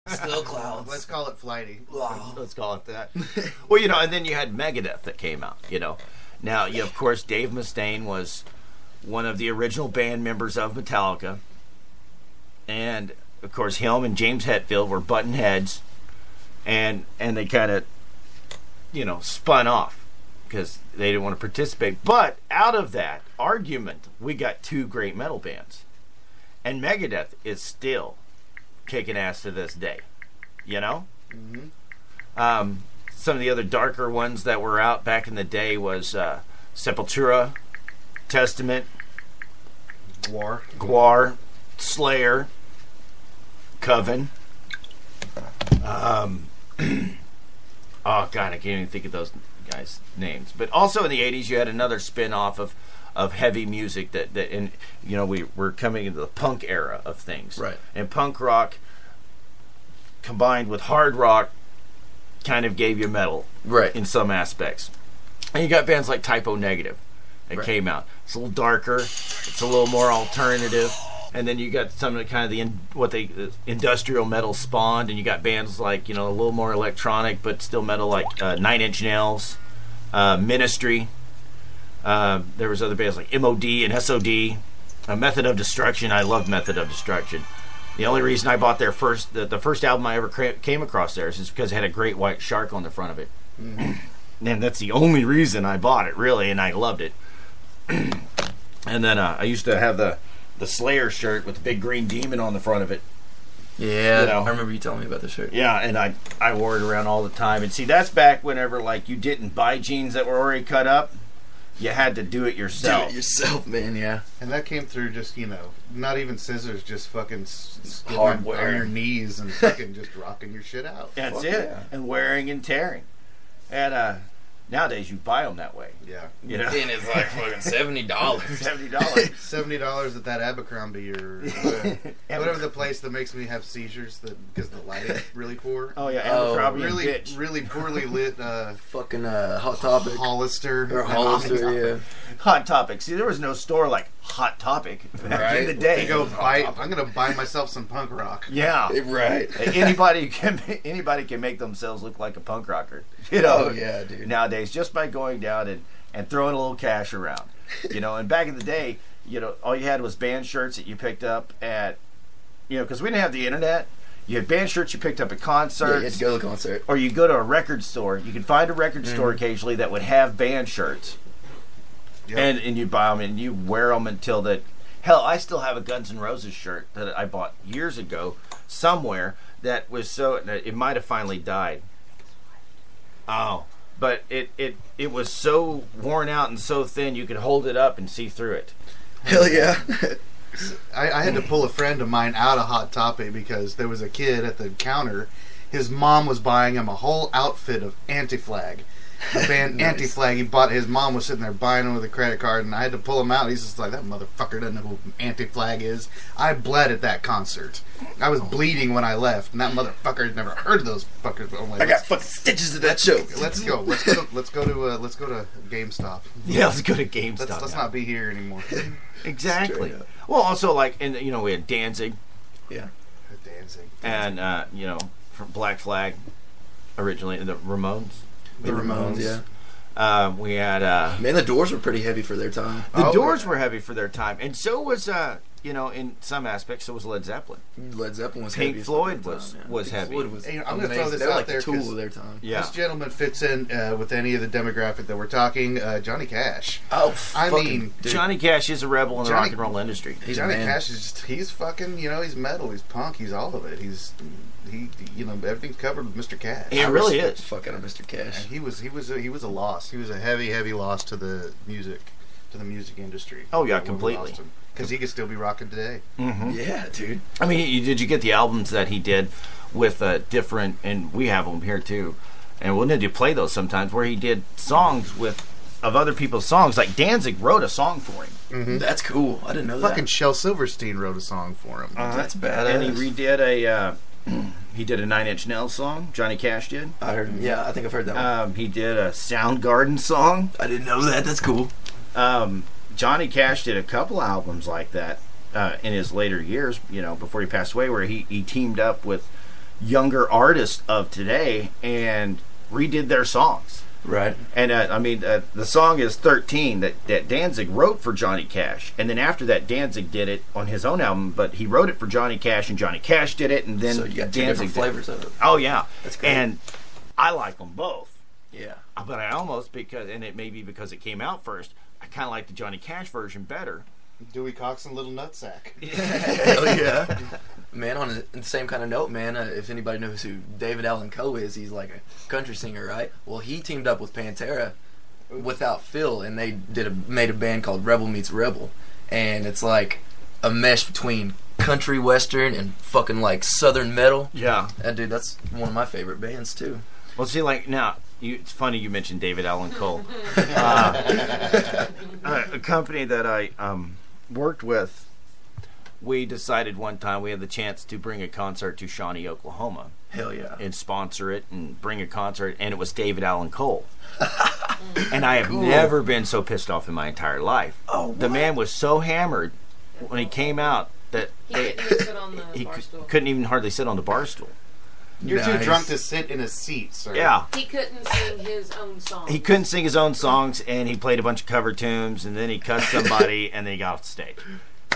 Still clouds. Let's call it flighty. Wow. Let's call it that. Well, and then you had Megadeth that came out, Now, of course, Dave Mustaine was one of the original band members of Metallica. And, of course, him and James Hetfield were button heads. And they kind of, spun off because they didn't want to participate. But out of that argument, we got two great metal bands. And Megadeth is still kicking ass to this day. Mm-hmm. Some of the other darker ones that were out back in the day was Sepultura, Testament, Gwar, Slayer, Coven. Oh God, I can't even think of those guys' names. But also in the 80s, you had another spin-off of heavy music that we were coming into the punk era of things. Right. And punk rock combined with hard rock kind of gave you metal. Right. In some aspects. And you got bands like Typo Negative that came out. It's a little darker. It's a little more alternative. And then you got some of the kind of the industrial metal spawned, and you got bands like, a little more electronic but still metal, like Nine Inch Nails, Ministry. There was other bands like MOD and SOD, Method of Destruction. I love Method of Destruction. The only reason I bought their the first album I ever came across theirs is because it had a great white shark on the front of it. Mm-hmm. And that's the only reason I bought it, really, and I loved it. And then I used to have the Slayer shirt with the big green demon on the front of it. Yeah, I remember you telling me about the shirt. Yeah, and I wore it around all the time. And see, that's back whenever, you didn't buy jeans that were already cut up. You had to do it yourself. Do it yourself, man, yeah. And that came through just, not even scissors, just fucking hardware on your knees and fucking just rocking your shit out. That's it. Yeah. And wearing and tearing. And nowadays you buy them that way. Yeah. And it's like fucking $70. $70. $70 at that Abercrombie or whatever the place that makes me have seizures because the lighting's really poor. Oh yeah, Abercrombie really, bitch. really poorly lit. Fucking Hot Topic. Hollister. Or Hollister, yeah. Hot Topic. See, there was no store like Hot Topic back in the day. I'm gonna buy myself some punk rock. Yeah, right. Anybody can make themselves look like a punk rocker. Oh yeah, dude. Nowadays, just by going down and throwing a little cash around, And back in the day, all you had was band shirts that you picked up at, because we didn't have the internet. You had band shirts you picked up at concerts. Yeah, you had to go to the concert. Or you go to a record store. You could find a record store occasionally that would have band shirts. Yep. And you buy them and you wear them until that. Hell, I still have a Guns N' Roses shirt that I bought years ago somewhere that was it might have finally died. Oh, but it was so worn out and so thin you could hold it up and see through it. Hell yeah. I had to pull a friend of mine out of Hot Topic because there was a kid at the counter. His mom was buying him a whole outfit of Anti-Flag. The band nice. Anti-Flag. His mom was sitting there buying him with a credit card, and I had to pull him out. He's just like, that motherfucker doesn't know who Anti-Flag is. I bled at that concert. I was bleeding when I left, and that motherfucker had never heard of those fuckers. But I'm like, I got fucking stitches at that show. Let's go to GameStop. Yeah, let's go to GameStop. Let's not be here anymore. Exactly. Well, also we had Danzig. Yeah. Danzig. And from Black Flag, originally the Ramones. The Ramones, yeah. We had man, the Doors were pretty heavy for their time. The Doors were heavy for their time, and so was in some aspects, so was Led Zeppelin. Led Zeppelin was Pink heavy. Floyd was heavy. I'm going to throw this out like there. A tool of their time. Yeah. This gentleman fits in with any of the demographic that we're talking. Johnny Cash. Oh, I mean, dude. Johnny Cash is a rebel in the rock and roll industry. Johnny Cash is he's fucking, he's metal, he's punk, he's all of it. He everything's covered with Mr. Cash. It really is. Fuck out of Mr. Cash. And he was a loss. He was a heavy loss to the music industry. Oh yeah, completely. Because he could still be rocking today. Mm-hmm. Yeah, dude. I mean, did you get the albums that he did with different? And we have them here too. And we'll need to play those sometimes, where he did songs of other people's songs. Like Danzig wrote a song for him. Mm-hmm. That's cool. I didn't know that. Fucking Shel Silverstein wrote a song for him. That's badass. And he redid he did a 9 Inch Nails song. Johnny Cash did. I heard him. Yeah, I think I've heard that one. He did a Soundgarden song. I didn't know that. That's cool. Johnny Cash did a couple albums like that in his later years, before he passed away, where he teamed up with younger artists of today and redid their songs. Right. And the song is 13 that Danzig wrote for Johnny Cash. And then after that, Danzig did it on his own album, but he wrote it for Johnny Cash, and Johnny Cash did it, and then so you got two Danzig different flavors of it. Oh, yeah. That's great. And I like them both. Yeah. But I almost, and it may be because it came out first, I kind of like the Johnny Cash version better. Dewey Cox and Little Nutsack. Hell yeah. Man, on the same kind of note, man, if anybody knows who David Allan Coe is, he's like a country singer, right? Well, he teamed up with Pantera without Phil, and they made a band called Rebel Meets Rebel. And it's like a mesh between country western and fucking like southern metal. Yeah. Dude, that's one of my favorite bands, too. Well, see, like, now, it's funny you mentioned David Allan Coe. A company that I worked with, we decided one time we had the chance to bring a concert to Shawnee, Oklahoma. Hell yeah. And sponsor it and bring a concert, and it was David Allan Coe. And I have Cool. never been so pissed off in my entire life. Oh, the man was so hammered when he came out that He couldn't even sit on the he bar stool. couldn't even hardly sit on the bar stool. You're too Nice. drunk to sit in a seat, sir. Yeah. He couldn't sing his own song. He couldn't sing his own songs, and he played a bunch of cover tunes, and then he cussed somebody, and then he got off the stage.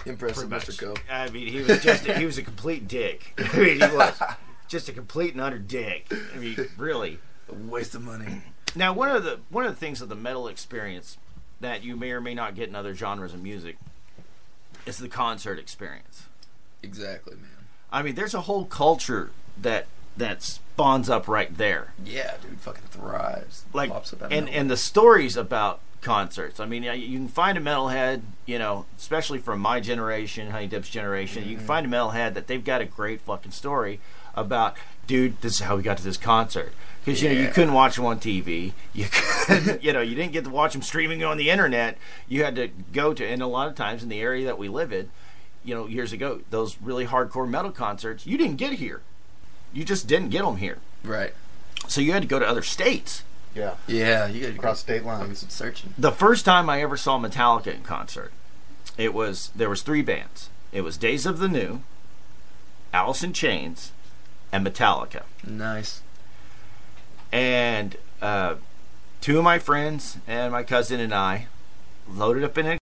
Impressive, Pretty Mr. Coe. I mean, he was a complete dick. I mean, he was just a complete and utter dick. I mean, really. A waste of money. Now, one of the things of the metal experience that you may or may not get in other genres of music is the concert experience. Exactly, man. I mean, there's a whole culture that spawns up right there. Yeah, dude, fucking thrives. Like, Pops up out of and nowhere. the stories about concerts. I mean, you can find a metalhead, especially from my generation, Honey Dip's generation, you can find a metalhead that they've got a great fucking story about, dude, this is how we got to this concert. Because, you couldn't watch them on TV. You couldn't, you didn't get to watch them streaming on the internet. You had to go to, and a lot of times in the area that we live in, years ago, those really hardcore metal concerts, you didn't get here. You just didn't get them here. Right. So you had to go to other states. Yeah. Yeah, you gotta Across state lines. searching. The first time I ever saw Metallica in concert, there was 3 bands. It was Days of the New, Alice in Chains, and Metallica. Nice. And 2 of my friends and my cousin and I loaded up in a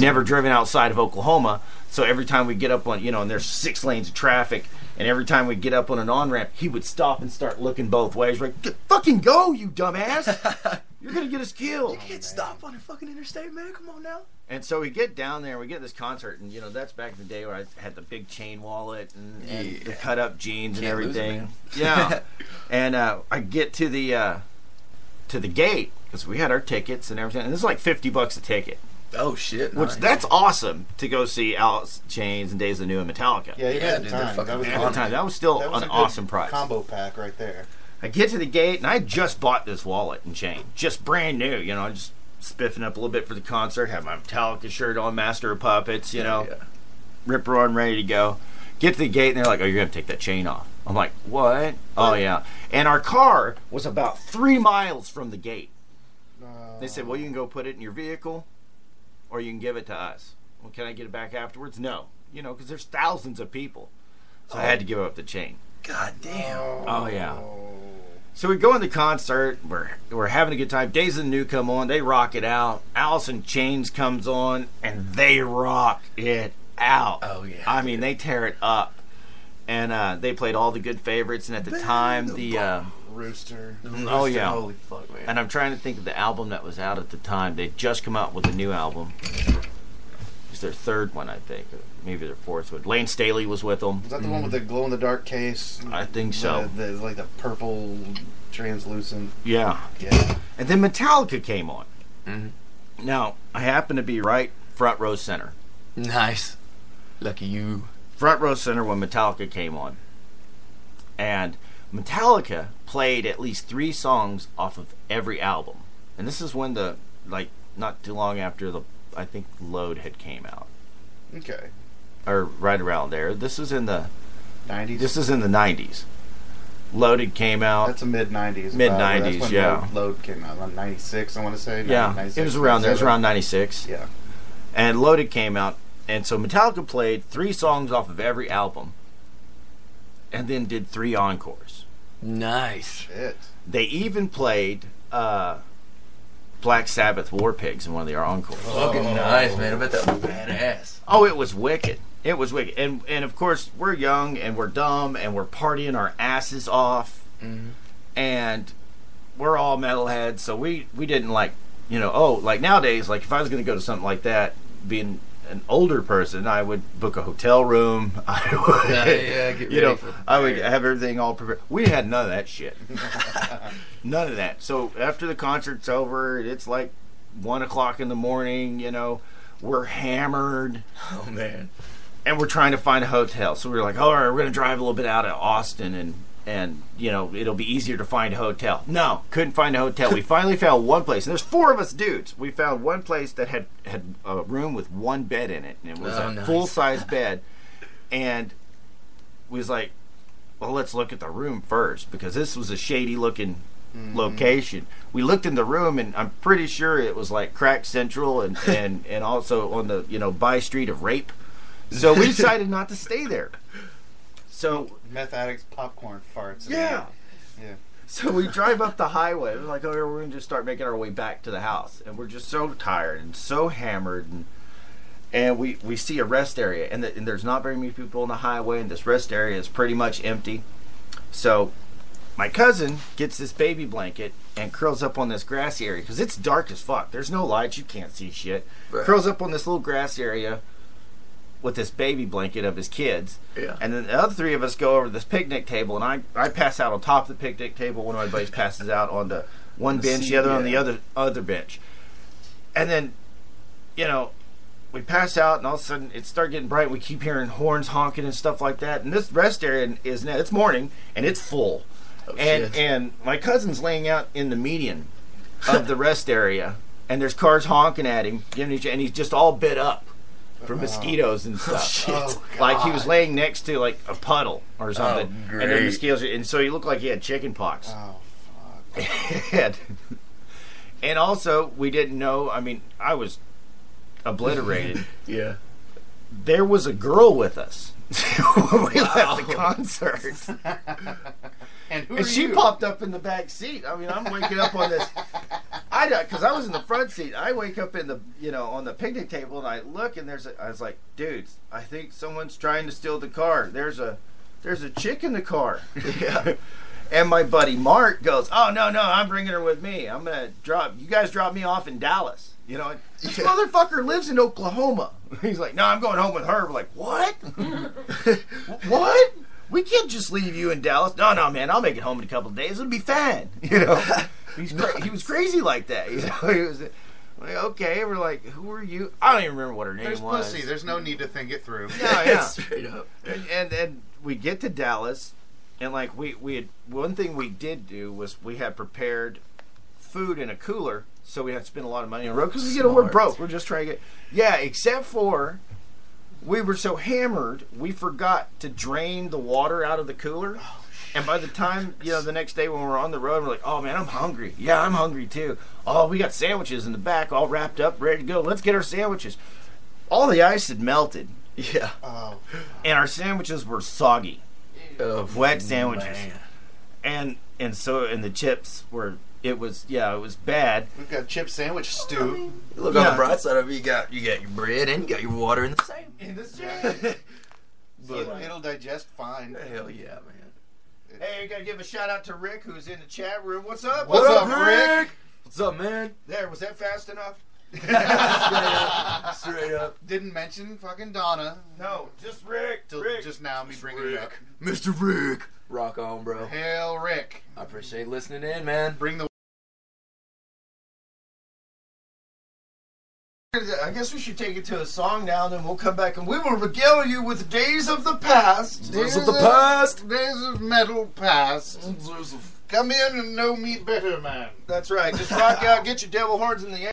never driven outside of Oklahoma, so every time we get up on, and there's 6 lanes of traffic, and every time we get up on an on-ramp, he would stop and start looking both ways. We're like, fucking go, you dumbass! You're gonna get us killed. You can't stop on a fucking interstate, man. Come on now. And so we get down there, and we get this concert, and that's back in the day where I had the big chain wallet and the cut up jeans and Can't lose it, everything. man. Yeah. And I get to the gate because we had our tickets and everything, and this is like $50 a ticket. Oh shit. Which nice. that's awesome to go see Alice Chains and Days of the New and Metallica. Yeah, Yeah, at the dude, they're time. fucking That was, At the time, that was still that was an a good awesome price. combo pack right there. I get to the gate and I just bought this wallet and chain, just brand new. Just spiffing up a little bit for the concert. Have my Metallica shirt on, Master of Puppets. Yeah. Rip roaring, ready to go. Get to the gate and they're like, "Oh, you're gonna take that chain off." I'm like, "What?" Oh yeah. And our car was about 3 miles from the gate. They said, "Well, you can go put it in your vehicle, or you can give it to us." Well, can I get it back afterwards? No, because there's thousands of people, so I had to give up the chain. God damn. Oh yeah. So we go in the concert. We're having a good time. Days of the New come on. They rock it out. Alice in Chains comes on, and they rock it out. Oh yeah. I mean, they tear it up. And they played all the good favorites. And at the time, Rooster. oh yeah. Holy fuck, man. And I'm trying to think of the album that was out at the time. They'd just come out with a new album. It's their 3rd one, I think. Or maybe their 4th one. Lane Staley was with them. Was that the one with the glow-in-the-dark case? I think so. Like the purple translucent. Yeah. Yeah. And then Metallica came on. Mm-hmm. Now, I happen to be right front row center. Nice. Lucky you. Front row center when Metallica came on. And Metallica played at least 3 songs off of every album. And this is when not too long after I think Load had came out. Okay. Or right around there. This is in the 90s. This is in the 90s. Loaded came out. That's a mid-90s. Mid-90s, That's when yeah. Load came out. 96, I want to say. Yeah, 96, it was around there. It was around 96. Yeah. And Loaded came out. And so Metallica played 3 songs off of every album. And then did 3 encores. Nice. Shit. They even played Black Sabbath War Pigs in one of their encores. Fucking nice, man. I bet that was badass. Oh, it was wicked. It was wicked. And of course, we're young and we're dumb and we're partying our asses off. Mm-hmm. And we're all metalheads, so we didn't like, like nowadays, like if I was going to go to something like that, being an older person, I would book a hotel room. I would, get ready for I would have everything all prepared. We had none of that shit. None of that. So after the concert's over, it's like 1 o'clock in the morning, we're hammered. Oh, man. And we're trying to find a hotel. So we were like, all right, we're going to drive a little bit out of Austin and it'll be easier to find a hotel. No, couldn't find a hotel. We finally found one place. And there's 4 of us dudes. We found one place that had a room with 1 bed in it. And it was a nice. full-size bed. And we was like, well, let's look at the room first. Because this was a shady-looking location. We looked in the room, and I'm pretty sure it was like crack central and also on the, by street of rape. So we decided not to stay there. So Meth addicts, popcorn farts. Yeah. Yeah. So we drive up the highway. We're like, we're going to just start making our way back to the house. And we're just so tired and so hammered. And we see a rest area. And there's not very many people on the highway. And this rest area is pretty much empty. So my cousin gets this baby blanket and curls up on this grassy area. Because it's dark as fuck. There's no lights. You can't see shit. Right. Curls up on this little grass area with this baby blanket of his kids. Yeah. And then the other 3 of us go over to this picnic table, and I pass out on top of the picnic table. One of my buddies passes out on the one bench, the other on the other bench. And then, we pass out, and all of a sudden it starts getting bright. We keep hearing horns honking and stuff like that. And this rest area it's morning, and it's full. Oh, and my cousin's laying out in the median of the rest area, and there's cars honking at him, and he's just all bit up for mosquitoes and stuff. Oh, like he was laying next to like a puddle or something. Oh, and then great. mosquitoes, and so he looked like he had chicken pox. Oh, fuck. And also, we didn't know, I was obliterated. Yeah. There was a girl with us when we left the concert. And who And are she you? popped up in the back seat. I'm waking up on this. Because I was in the front seat. I wake up in the, on the picnic table, and I look, and I was like, dudes, I think someone's trying to steal the car. There's a chick in the car. Yeah. And my buddy Mark goes, oh, no, I'm bringing her with me. I'm going to you guys drop me off in Dallas. This motherfucker lives in Oklahoma. He's like, no, I'm going home with her. We're like, what? What? We can't just leave you in Dallas. No, man, I'll make it home in a couple of days. It'll be fine. He was crazy like that. He was like, okay. We're like, who are you? I don't even remember what her name There's was. pussy. There's no need to think it through. Yeah. Straight up. And we get to Dallas, and like we had one thing we did do was we had prepared food in a cooler, so we had to spend a lot of money on the road because we're broke. We're just trying to get except for. We were so hammered, we forgot to drain the water out of the cooler. Oh, and by the time, the next day when we were on the road, we're like, oh, man, I'm hungry. Yeah, I'm hungry, too. Oh, we got sandwiches in the back all wrapped up, ready to go. Let's get our sandwiches. All the ice had melted. Yeah. Oh. And our sandwiches were soggy. Oh, Wet sandwiches. Man. And the chips were... It was bad. We've got chip sandwich stew. Look on the bright side of it. You got your bread and you got your water in the same. But it'll digest fine. Hell yeah, man. Hey, I gotta give a shout out to Rick, who's in the chat room. What's up? What's up, Rick? What's up, man? There, was that fast enough? Straight up. Didn't mention fucking Donna. No, just Rick. Till just now, me bringing it up. Mr. Rick. Rock on, bro. Hail, Rick. I appreciate listening in, man. Bring the... I guess we should take it to a song now, and then we'll come back and we will regale you with days of the past. Days of the past. Days of metal past. Come in and know me better, man. That's right. Just rock out, get your devil horns in the air.